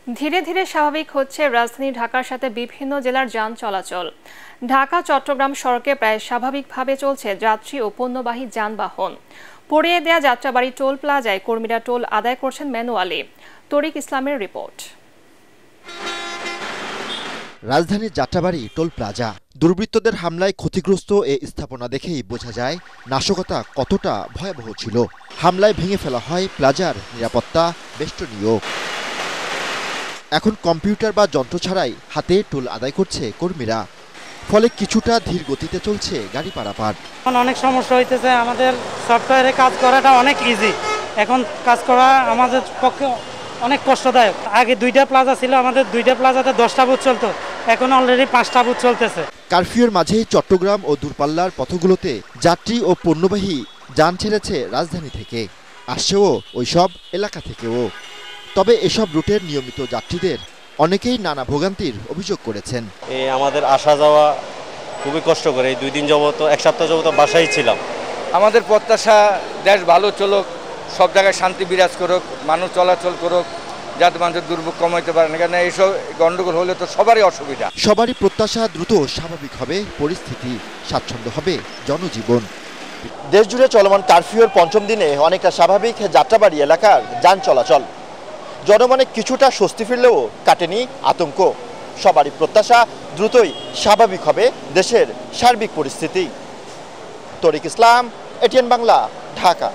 ধীরে ধীরে স্বাভাবিক হচ্ছে রাজধানী ঢাকার সাথে বিভিন্ন জেলার যান চলাচল। ঢাকা চট্টগ্রাম সড়কে প্রায় স্বাভাবিকভাবে চলছে যাত্রী ও পণ্যবাহী যানবাহন। পড়িয়ে দেয়া যাত্রাবাড়ি টোল প্লাজায় কর্মীরা টোল আদায় করছেন ম্যানুয়ালি। তরিক ইসলামের রিপোর্ট। রাজধানীর যাত্রাবাড়ি টোল প্লাজা দুর্বৃত্তদের হামলায় ক্ষতিগ্রস্ত এ স্থাপনা দেখেই বোঝা যায় নাশকতা কতটা ভয়াবহ ছিল। হামলায় ভেঙে ফেলা হয় প্লাজার নিরাপত্তা বেষ্টনীয়। এখন কম্পিউটার বা যন্ত্র ছাড়াই হাতে টোল আদায় করছে কর্মীরা, ফলে কিছুটা ধীর গতিতে চলছে গাড়ি পারাপার। অনেক সমস্যা হইতেছে, আমাদের সফটওয়্যারে কাজ করাটা অনেক ইজি, এখন কাজ করা আমাদের পক্ষে অনেক কষ্টদায়ক। আগে 2টা প্লাজা ছিল, আমাদের 2টা প্লাজাতে 10টা বুথ চলতো, এখন অলরেডি 5টা বুথ চলতেছে। কারফিউর মাঝেই চট্টগ্রাম ও দূরপাল্লার পথগুলোতে যাত্রী ও পণ্যবাহী যান ছেড়েছে রাজধানী থেকে, আসছেও ওইসব এলাকা থেকেও। তবে এসব রুটের নিয়মিত যাত্রীদের অনেকেই নানা ভোগান্তির অভিযোগ করেছেন। আমাদের আসা যাওয়া খুবই কষ্ট করে। এই 2 দিন যাবত, 1 সপ্তাহ যাবত বাসায় ছিলাম। আমাদের প্রত্যাশা দেশ ভালো চলুক, সব জায়গায় শান্তি বিরাজ করুক, মানুষ চলাচল করুক, যাতে মানুষের দুর্ভোগ কমাইতে পারে না। কেন এইসব গন্ডগোল হলে তো সবারই অসুবিধা। সবারই প্রত্যাশা দ্রুত স্বাভাবিক হবে পরিস্থিতি, স্বাচ্ছন্দ্য হবে জনজীবন। দেশজুড়ে চলমান কারফিউর 5ম দিনে অনেকটা স্বাভাবিক যাত্রাবাড়ি এলাকার যান চলাচল। জনমনে কিছুটা স্বস্তি ফিরলেও কাটেনি আতঙ্ক। সবারই প্রত্যাশা দ্রুতই স্বাভাবিক হবে দেশের সার্বিক পরিস্থিতি। তরিক ইসলাম, এটিএন বাংলা, ঢাকা।